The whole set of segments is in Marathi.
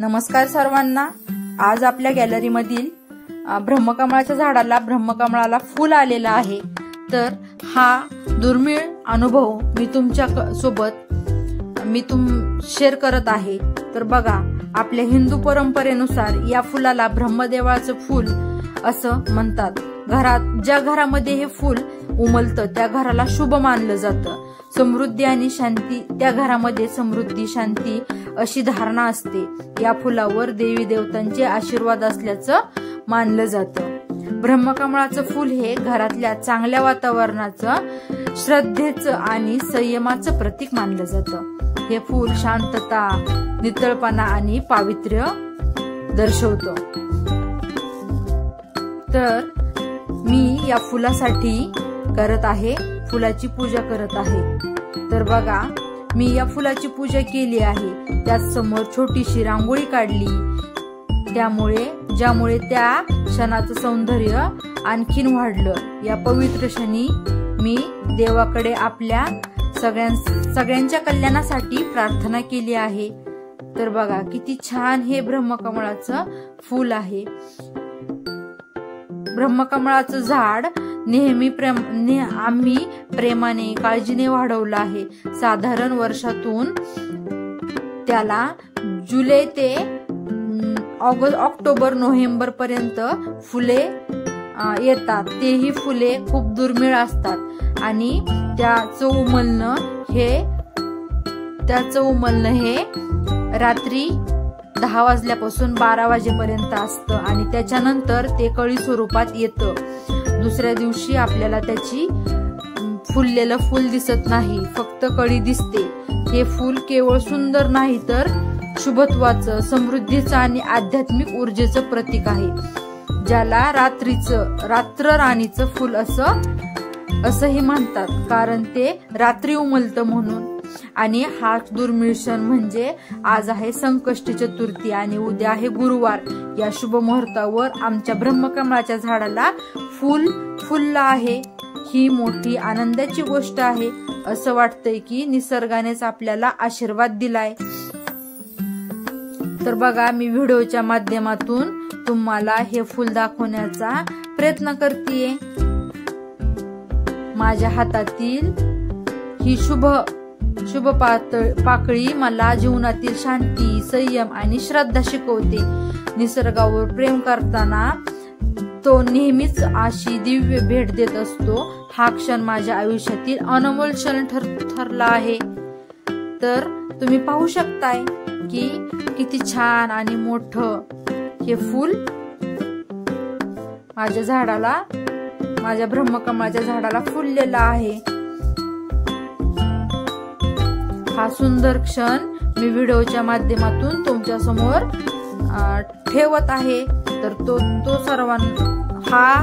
नमस्कार सर्वांना। आज आपल्या गॅलरीमधील ब्रह्मकमळाच्या झाडाला ब्रह्मकमळाला फूल आलेलं आहे। तर हा दुर्मिळ अनुभव मी तुमच्या सोबत शेअर करत आहे। तर बघा, आपल्या हिंदू परंपरेनुसार या फुलाला ब्रह्मदेवाचं फूल असं म्हणतात। ज्या घरामध्ये हे फूल उमलतं त्या घराला शुभ मानलं जातं। समृद्धी आणि शांती, त्या घरामध्ये समृद्धी शांती अशी धारणा असते। या फुलावर देवी देवतांचे आशीर्वाद असल्याचं मानलं जातं। ब्रह्मकमळाचं फूल हे घरातल्या चांगल्या वातावरणाचं, श्रद्धेचं आणि संयमाचं प्रतीक मानलं जातं। हे फूल शांतता, नितळपणा आणि पावित्र्य दर्शवतं। तर मी या फुलासाठी करत आहे, फुलाची पूजा करत आहे। तर बघा, मी या फुलाची पूजा केली आहे। त्याच समोर छोटीशी रांगोळी काढली, ज्यामुळे त्या क्षणाचं सौंदर्य आणखीन वाढलं। या पवित्र क्षणी मी देवाकडे आपल्या सगळ्यांच्या कल्याणासाठी प्रार्थना केली आहे। तर बघा, किती छान हे ब्रह्मकमळाचं फूल आहे। ब्रह्मकमळाचं झाड आम्ही प्रेमाने, काळजीने वाढवलं आहे। साधारण वर्षातून त्याला जुलै ते ऑक्टोबर, नोव्हेंबर पर्यंत फुले येतात। तेही फुले खूप दुर्मिळ असतात आणि त्याचं उमलणं हे रात्री 10 वाजल्यापासून 12 वाजेपर्यंत असतं आणि त्याच्यानंतर ते कळी स्वरूपात येतं। दुसऱ्या दिवशी आपल्याला त्याची फुललेलं फूल दिसत नाही, फक्त कळी दिसते। हे फूल केवळ सुंदर नाही तर शुभत्वाचं, समृद्धीचं आणि आध्यात्मिक ऊर्जेचं प्रतीक आहे, ज्याला रात्र राणीचं फूल असंही म्हणतात, कारण ते रात्री उमलतं म्हणून। आणि हा दुर्मिळ क्षण म्हणजे आज आहे संकष्टी चतुर्थी आणि उद्या आहे गुरुवार। या शुभ मुहूर्तावर आमच्या ब्रह्मकमळाच्या झाडाला फुललं आहे। ही मोठी आनंदाची गोष्ट आहे। असं वाटतंय की निसर्गानेच आपल्याला आशीर्वाद दिलाय। तर बघा, मी व्हिडिओच्या माध्यमातून तुम्हाला हे फूल दाखवण्याचा प्रयत्न करतेय। माझ्या हातातील ही शुभ पाकळी मला जीवनातील शांती, संयम आणि श्रद्धा शिकवते। निसर्गावर प्रेम करताना तो नेहमीच अशी दिव्य भेट देत असतो। हा क्षण माझ्या आयुष्यातील अनमोल क्षण ठरला आहे। तर तुम्ही पाहू शकताय की किती छान आणि मोठं हे फूल माझ्या ब्रह्मकमळाच्या झाडाला फुललेलं आहे। हा सुंदर क्षण मी व्हिडिओच्या माध्यमातून तुमच्या समोर ठेवत आहे। तर तो सर्वांना हा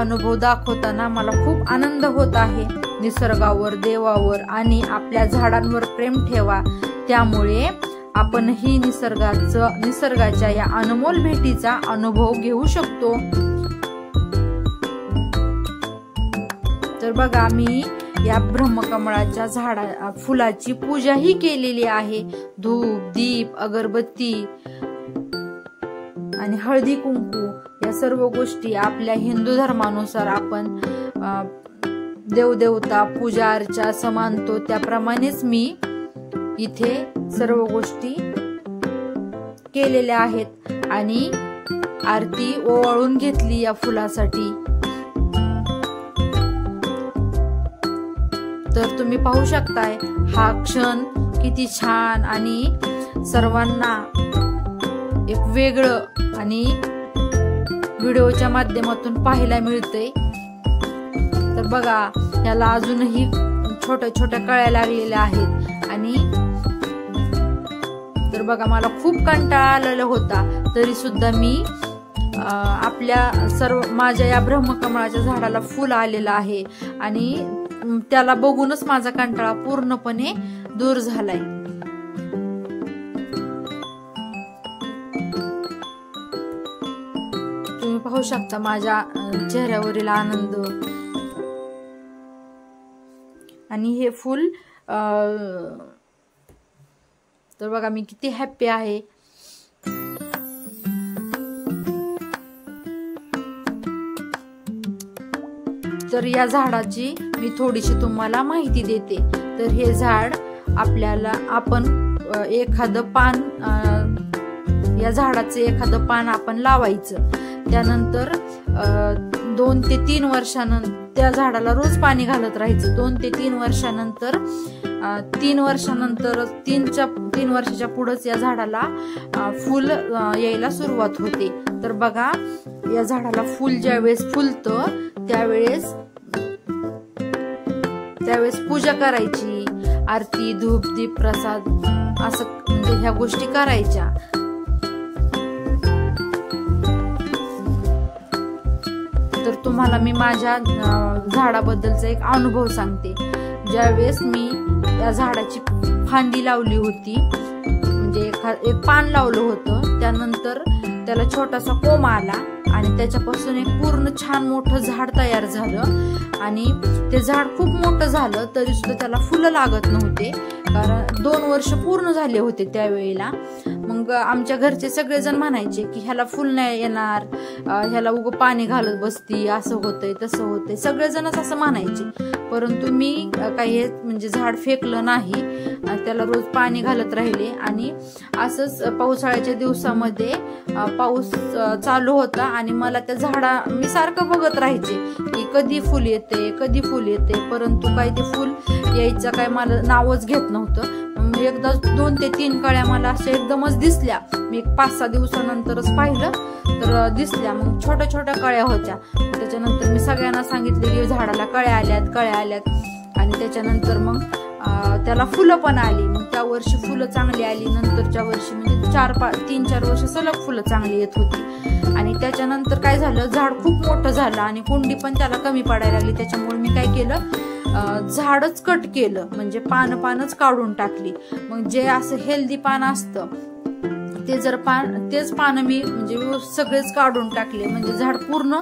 अनुभव दाखवताना मला खूप आनंद होत आहे। निसर्गावर, देवावर आणि आपल्या झाडांवर प्रेम ठेवा, त्यामुळे आपणही निसर्गाच्या या अनमोल भेटीचा अनुभव घेऊ शकतो। तर बघा, मी या ब्रह्मकमळाच्या फुलाची पूजाही केलेली आहे। धूप, दीप, अगरबत्ती आणि हळदी कुंकू या सर्व गोष्टी आपल्या हिंदू धर्मानुसार आपण देवदेवता पूजा अर्चा समानतो, त्याप्रमाणेच मी इथे सर्व गोष्टी केलेल्या आहेत आणि आरती ओवाळून घेतली या फुलासाठी। तर तुम्ही पाहू शकताय हा क्षण किती छान आणि सर्वांना एक वेगळं आणि व्हिडिओच्या माध्यमातून पाहायला मिळतंय। तर बघा, याला अजूनही छोट्या छोट्या कळ्या लागलेल्या आहेत आणि तर बघा, मला खूप कंटाळा आलेला होता, तरी सुद्धा मी माझ्या या ब्रह्मकमळाच्या झाडाला फुल आलेलं आहे आणि त्याला बघूनच माझा कंटाळा पूर्णपणे दूर झालाय। तुम्ही पाहू शकता माझ्या चेहऱ्यावरील आनंद आणि हे फूल तर बघा, मी किती हॅप्पी आहे। तर या झाडाची मी थोडीशी तुम्हाला माहिती देते। तर हे झाड आपल्याला आपण एखादं पान, या झाडाचे एखादं पान आपण लावायचं, त्यानंतर 2 ते 3 वर्षानंतर त्या झाडाला रोज पाणी घालत राहायचं। 2 ते 3 वर्षानंतर 3 वर्षाच्या पुढेच या झाडाला फुल यायला सुरुवात होते। तर बघा, या झाडाला फुल ज्यावेळेस फुलतं त्यावेळेस पूजा करायची, आरती, धूप, दीप, प्रसाद असं म्हणजे ह्या गोष्टी करायच्या। तर तुम्हाला मी माझ्या झाडाबद्दलचा एक अनुभव सांगते। ज्यावेळेस मी या झाडाची फांदी लावली होती, म्हणजे एक पान लावलं होतं, त्यानंतर त्याला छोटासा कोंब आला आणि त्याच्यापासून एक पूर्ण छान मोठं झाड तयार झालं आणि ते झाड खूप मोठं झालं तरी सुद्धा त्याला फुलं लागत नव्हते, कारण 2 वर्ष पूर्ण झाले होते त्यावेळेला। मग आमच्या घरचे सगळेजण म्हणायचे की ह्याला फुल नाही येणार, ह्याला उगं पाणी घालत बसती, असं होतंय तसं होतंय, सगळेजणच असं म्हणायचे। परंतु मी काही म्हणजे झाड फेकलं नाही, त्याला रोज पाणी घालत राहिले आणि असंच पावसाळ्याच्या दिवसामध्ये पाऊस चालू होता आणि मला त्या मी सारखं बघत राहायचे की कधी फुल येते कधी फुल येते, परंतु काय ते फुल यायचं काय मला नावच घेत नव्हतं। एकदा 2 ते 3 कळ्या मला अशा एकदमच दिसल्या, मी 5-6 दिवसानंतरच पाहिलं तर दिसल्या, मग छोट्या छोट्या कळ्या होत्या। त्याच्यानंतर मी सगळ्यांना सांगितले की झाडाला कळ्या आल्यात आणि त्याच्यानंतर मग त्याला फुलं पण आली। मग त्या वर्षी फुलं चांगली आली, नंतरच्या वर्षी म्हणजे 3-4 वर्ष सलग फुलं चांगली येत होती। आणि त्याच्यानंतर काय झालं, झाड खूप मोठं झालं आणि कुंडी पण त्याला कमी पडायला लागली। त्याच्यामुळे मी काय केलं, झाडच कट केलं, म्हणजे पानच काढून टाकली। मग जे असं हेल्दी पान असतं तेच पान मी म्हणजे सगळेच काढून टाकले, म्हणजे झाड पूर्ण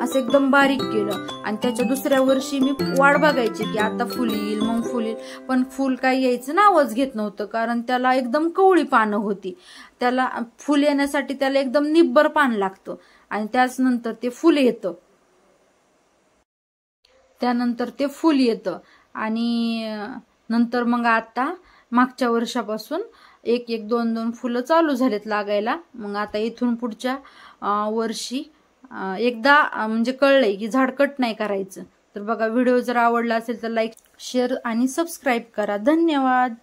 असं एकदम बारीक केलं। आणि त्याच्या दुसऱ्या वर्षी मी वाट बघायची की आता फुल येईल, मग फुल येईल, पण फुल काही यायचं नावच घेत नव्हतं, कारण त्याला एकदम कवळी पानं होती। त्याला फुल येण्यासाठी त्याला एकदम निब्बर पान लागतं आणि त्याच नंतर ते फुल येतं, त्यानंतर ते फुल येतं आणि नंतर मग आता मागच्या वर्षापासून 1-2 फुलं चालू झालेत लागायला। मग आता इथून पुढच्या वर्षी एकदा म्हणजे कळलंय की झाड कट नाही करायचं। तर बघा, व्हिडिओ जर आवडला असेल तर लाईक, शेअर आणि सबस्क्राईब करा। धन्यवाद।